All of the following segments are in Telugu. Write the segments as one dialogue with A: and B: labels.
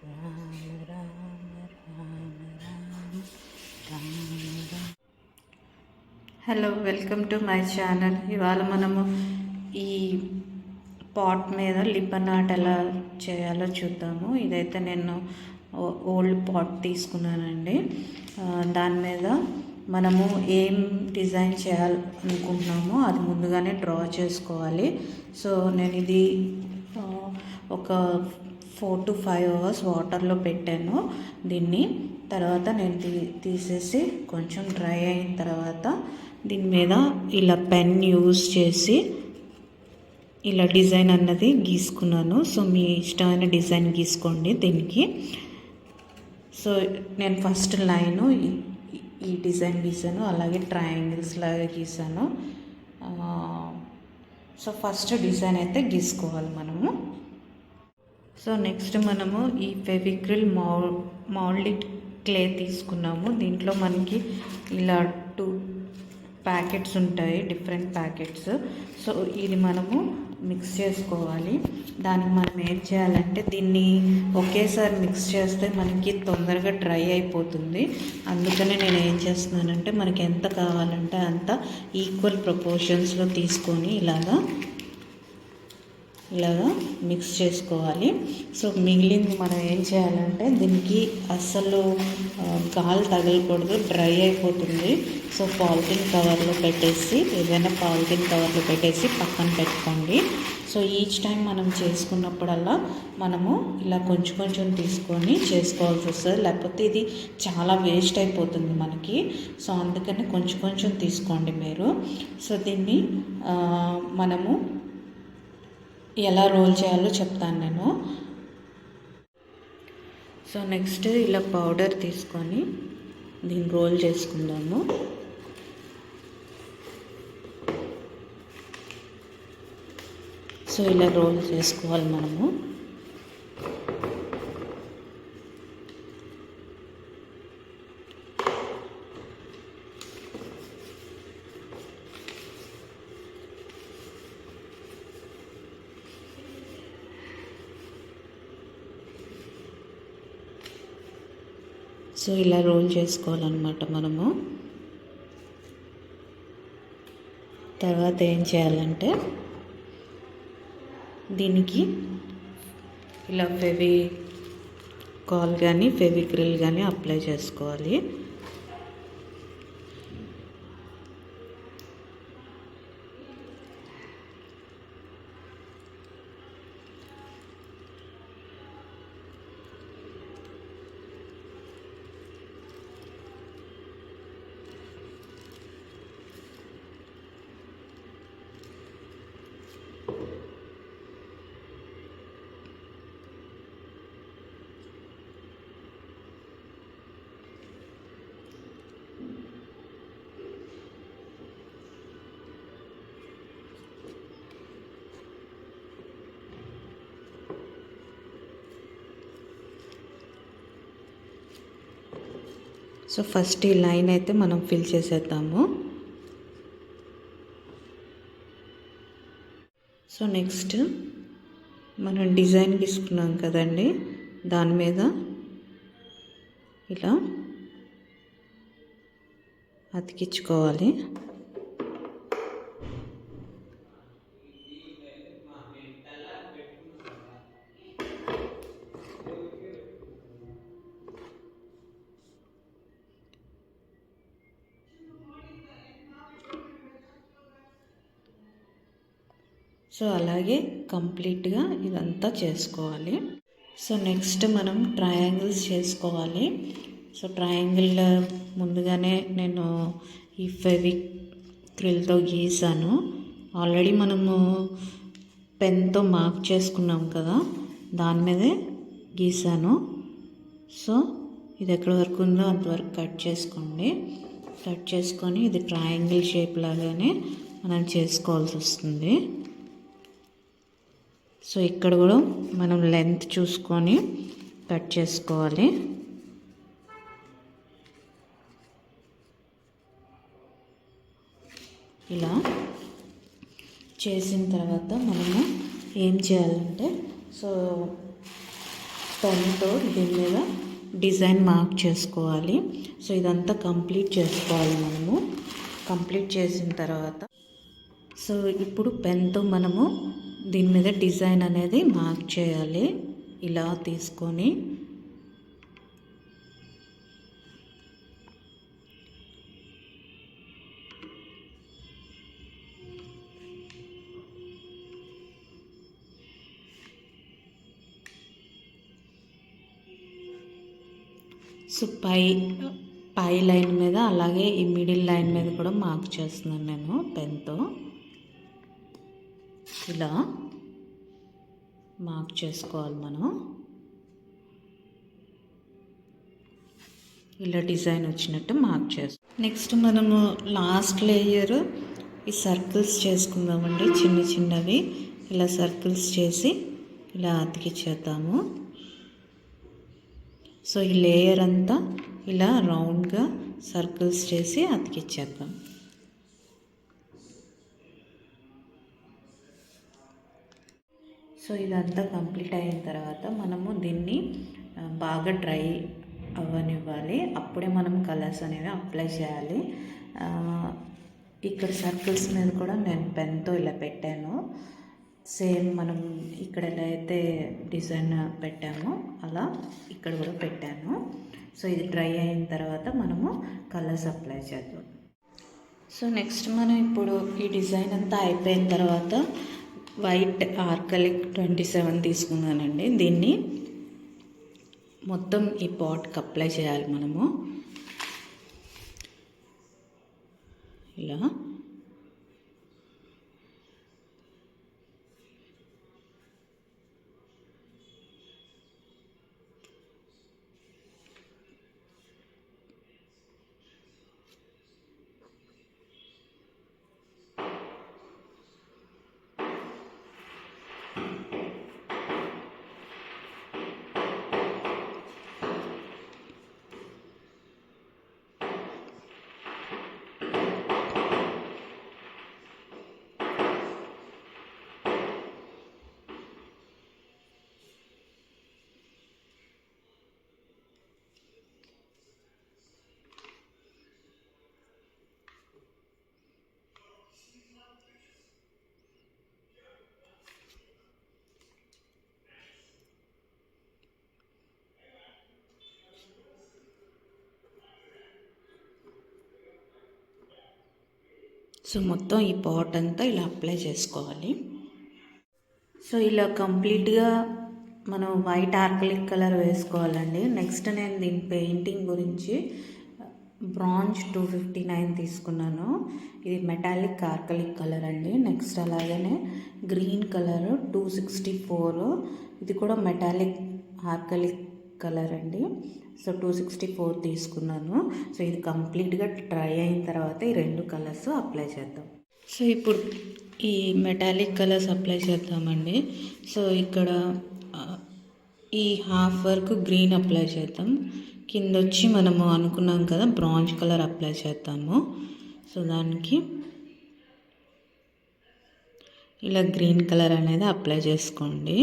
A: Rama Rama Rama Rama Rama. Hello, welcome to my channel. ఇవాళ మనము ఈ పాట్ మీద లిబ్బన్ ఆర్ట్ ఎలా చేయాలో చూద్దాము. ఇదైతే నేను ఓల్డ్ పాట్ తీసుకున్నానండి. దాని మీద మనము ఏం డిజైన్ చేయాలనుకుంటున్నామో అది ముందుగానే డ్రా చేసుకోవాలి. సో నేను ఇది ఒక 4 to 5 hours వాటర్లో పెట్టాను దీన్ని. తర్వాత నేను తీసేసి కొంచెం డ్రై అయిన తర్వాత దీని మీద ఇలా పెన్ యూజ్ చేసి ఇలా డిజైన్ అన్నది గీసుకున్నాను. సో మీ ఇష్టమైన డిజైన్ గీసుకోండి దీనికి. సో నేను ఫస్ట్ లైను ఈ డిజైన్ గీసాను, అలాగే ట్రయాంగిల్స్ లాగా గీసాను. సో ఫస్ట్ డిజైన్ అయితే గీసుకోవాలి మనము. సో నెక్స్ట్ మనము ఈ ఫెవిక్రిల్ మౌల్డ్ క్లే తీసుకున్నాము. దీంట్లో మనకి ఇలా 2 ప్యాకెట్స్ ఉంటాయి, డిఫరెంట్ ప్యాకెట్స్. సో ఇది మనము మిక్స్ చేసుకోవాలి. దానికి మనం ఏం చేయాలంటే దీన్ని ఒకేసారి మిక్స్ చేస్తే మనకి తొందరగా డ్రై అయిపోతుంది. అందుకనే నేను ఏం చేస్తున్నానంటే మనకి ఎంత కావాలంటే అంత ఈక్వల్ ప్రపోర్షన్స్లో తీసుకొని ఇలాగా మిక్స్ చేసుకోవాలి. సో మిగిలింది మనం ఏం చేయాలంటే దీనికి అస్సలు గాలి తగలకూడదు, డ్రై అయిపోతుంది. సో పాలిథిన్ కవర్లో పెట్టేసి, ఏదైనా పాలిథిన్ కవర్లో పెట్టేసి పక్కన పెట్టుకోండి. సో ఈచ్ టైం మనం చేసుకున్నప్పుడల్లా మనము ఇలా కొంచెం కొంచెం తీసుకొని చేసుకోవాల్సి వస్తుంది, లేకపోతే ఇది చాలా వేస్ట్ అయిపోతుంది మనకి. సో అందుకని కొంచెం కొంచెం తీసుకోండి మీరు. సో దీన్ని మనము ఎలా రోల్ చేయాలో చెప్తాను నేను. సో నెక్స్ట్ ఇలా పౌడర్ తీసుకొని దీన్ని రోల్ చేసుకుందాము. సో ఇలా రోల్ చేసుకోవాలి మనము. సో ఇలా రోల్ చేసుకోవాలన్నమాట మనము. తర్వాత ఏం చేయాలంటే దీనికి ఇలా ఫెవికాల్ కానీ ఫెవిక్రిల్ కానీ అప్లై చేసుకోవాలి. సో ఫస్ట్ ఈ లైన్ అయితే మనం ఫిల్ చేసేద్దాము. సో నెక్స్ట్ మనం డిజైన్ గీసుకున్నాం కదండి, దాని మీద ఇలా అతికించుకోవాలి. సో అలాగే కంప్లీట్గా ఇదంతా చేసుకోవాలి. సో నెక్స్ట్ మనం ట్రయాంగిల్స్ చేసుకోవాలి. సో ట్రయాంగిల్ ముందుగానే నేను ఈ ఫెవిక్రిల్తో గీసాను. ఆల్రెడీ మనము పెన్తో మార్క్ చేసుకున్నాం కదా, దాని మీదే గీసాను. సో ఇది ఎక్కడి వరకు ఉందో అంతవరకు కట్ చేసుకోండి. కట్ చేసుకొని ఇది ట్రయాంగిల్ షేప్ లాగానే మనం చేసుకోవాల్సి వస్తుంది. సో ఇక్కడ కూడా మనం లెంత్ చూసుకొని కట్ చేసుకోవాలి. ఇలా చేసిన తర్వాత మనము ఏం చేయాలంటే, సో పెన్తో దీని మీద డిజైన్ మార్క్ చేసుకోవాలి. సో ఇదంతా కంప్లీట్ చేసుకోవాలి మనము. కంప్లీట్ చేసిన తర్వాత సో ఇప్పుడు పెన్తో మనము దీని మీద డిజైన్ అనేది మార్క్ చేయాలి. ఇలా తీసుకొని సో పై లైన్ మీద అలాగే ఈ మిడిల్ లైన్ మీద కూడా మార్క్ చేస్తున్నాను నేను పెన్తో. ఇలా మార్క్ చేసుకోవాలి మనం. ఇలా డిజైన్ వచ్చినట్టు మార్క్ చేస్తాం. నెక్స్ట్ మనము లాస్ట్ లేయర్ ఈ సర్కిల్స్ చేసుకుందామండి. చిన్న చిన్నవి ఇలా సర్కిల్స్ చేసి ఇలా అతికిచ్చేద్దాము. సో ఈ లేయర్ అంతా ఇలా రౌండ్గా సర్కిల్స్ చేసి అతికిచ్చేద్దాం. సో ఇదంతా కంప్లీట్ అయిన తర్వాత మనము దీన్ని బాగా డ్రై అవ్వనివ్వాలి. అప్పుడే మనం కలర్స్ అనేవి అప్లై చేయాలి. ఇక్కడ సర్కిల్స్ మీద కూడా నేను పెన్తో ఇలా పెట్టాను. సేమ్ మనం ఇక్కడ ఎలా అయితే డిజైన్ పెట్టామో అలా ఇక్కడ కూడా పెట్టాను. సో ఇది డ్రై అయిన తర్వాత మనము కలర్స్ అప్లై చేద్దాం. సో నెక్స్ట్ మనం ఇప్పుడు ఈ డిజైన్ అంతా అయిపోయిన తర్వాత వైట్ ఆర్కలిక్ 27 తీసుకున్నానండి. దీన్ని మొత్తం ఈ పాట్కి అప్లై చేయాలి మనము. ఇలా సో మొత్తం ఈ పాట్ అంతా ఇలా అప్లై చేసుకోవాలి. సో ఇలా కంప్లీట్గా మనం వైట్ ఆర్కలిక్ కలర్ వేసుకోవాలండి. నెక్స్ట్ నేను దీని పెయింటింగ్ గురించి బ్రాంజ్ 259 తీసుకున్నాను. ఇది మెటాలిక్ ఆర్కలిక్ కలర్ అండి. నెక్స్ట్ అలాగనే గ్రీన్ కలర్ 264, ఇది కూడా మెటాలిక్ ఆర్కలిక్ కలర్ అండి. సో 264 తీసుకున్నాను. సో ఇది కంప్లీట్గా డ్రై అయిన తర్వాత ఈ రెండు కలర్స్ అప్లై చేద్దాం. సో ఇప్పుడు ఈ మెటాలిక్ కలర్స్ అప్లై చేద్దామండి. సో ఇక్కడ ఈ హాఫ్ వరకు గ్రీన్ అప్లై చేద్దాం. కింద వచ్చి మనము అనుకున్నాం కదా బ్రాంజ్ కలర్ అప్లై చేద్దాము. సో దానికి ఇలా గ్రీన్ కలర్ అనేది అప్లై చేసుకోండి.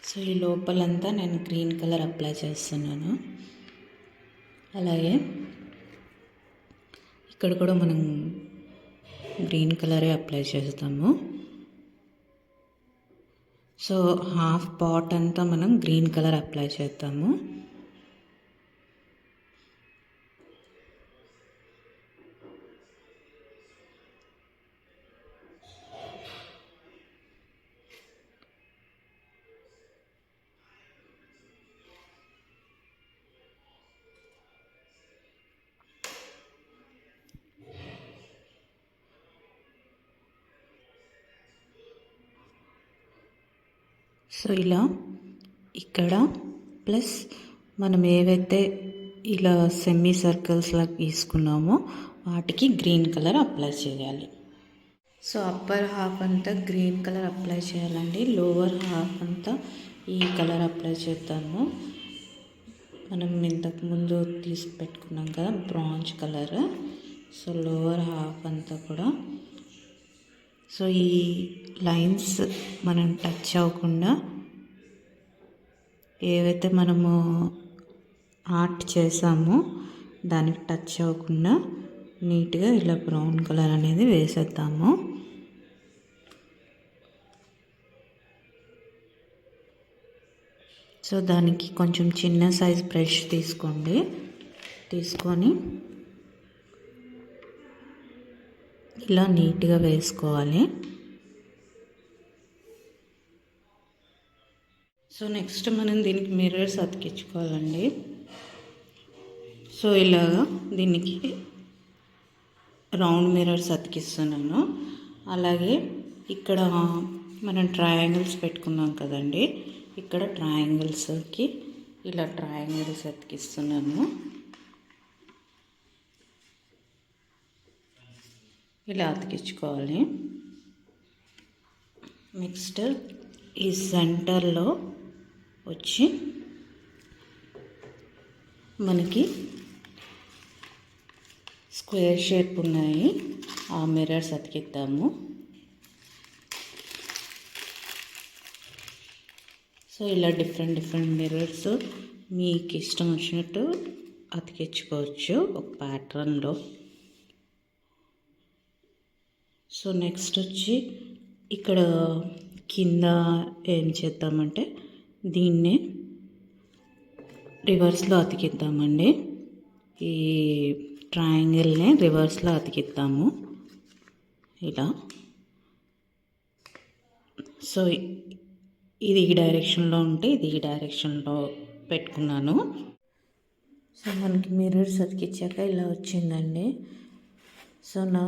A: సో ఈ లోపలంతా నేను గ్రీన్ కలర్ అప్లై చేస్తున్నాను. అలాగే ఇక్కడ కూడా మనం గ్రీన్ కలరే అప్లై చేస్తాము. సో హాఫ్ పాట్ అంతా మనం గ్రీన్ కలర్ అప్లై చేద్దాము. సో ఇలా ఇక్కడ ప్లస్ మనం ఏవైతే ఇలా సెమీ సర్కిల్స్ లాగా గీసుకున్నామో వాటికి గ్రీన్ కలర్ అప్లై చేయాలి. సో అప్పర్ హాఫ్ అంతా గ్రీన్ కలర్ అప్లై చేయాలండి. లోవర్ హాఫ్ అంతా ఈ కలర్ అప్లై చేద్దాము. మనం ఇంతకుముందు తీసి పెట్టుకున్నాం కదా bronze colour. So lower half అంతా కూడా సో ఈ లైన్స్ మనం టచ్ అవ్వకుండా ఏవైతే మనము ఆర్ట్ చేసామో దానికి టచ్ అవ్వకుండా నీట్గా ఇలా బ్రౌన్ కలర్ అనేది వేసేద్దాము. సో దానికి కొంచెం చిన్న సైజ్ బ్రష్ తీసుకొని ఇలా నీట్గా వేసుకోవాలి. సో నెక్స్ట్ మనం దీనికి మిర్రర్స్ అతికించుకోవాలండి. సో ఇలాగా దీనికి రౌండ్ మిర్రర్స్ అతికిస్తున్నాను. అలాగే ఇక్కడ మనం ట్రయాంగిల్స్ పెట్టుకున్నాం కదండి, ఇక్కడ ట్రయాంగిల్స్కి ఇలా ట్రయాంగిల్స్ అతికిస్తున్నాను. ఇలా అతికించుకోవాలి. నెక్స్ట్ ఈ సెంటర్లో వచ్చి మనకి స్క్వేర్ షేప్ ఉన్నాయి, ఆ మిర్రర్స్ అతికిద్దాము. సో ఇలా డిఫరెంట్ మిర్రర్స్ మీకు ఇష్టం వచ్చినట్టు అతికించుకోవచ్చు ఒక ప్యాటర్న్లో. సో నెక్స్ట్ వచ్చి ఇక్కడ కింద ఏం చేద్దామంటే దీన్నే రివర్స్లో అతికిద్దామండి. ఈ ట్రయాంగిల్ని రివర్స్లో అతికిద్దాము ఇలా. సో ఇది ఈ డైరెక్షన్లో ఉంటే ఇది ఈ డైరెక్షన్లో పెట్టుకున్నాను. సో మనకి మిర్రర్స్ అతికించాక ఇలా వచ్చిందండి. సో నా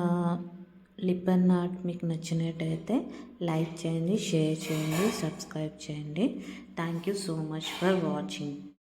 A: లిప్ అండ్ ఆర్ట్ మీకు నచ్చినట్టయితే లైక్ చేయండి, షేర్ చేయండి, సబ్స్క్రైబ్ చేయండి. Thank you so much for watching.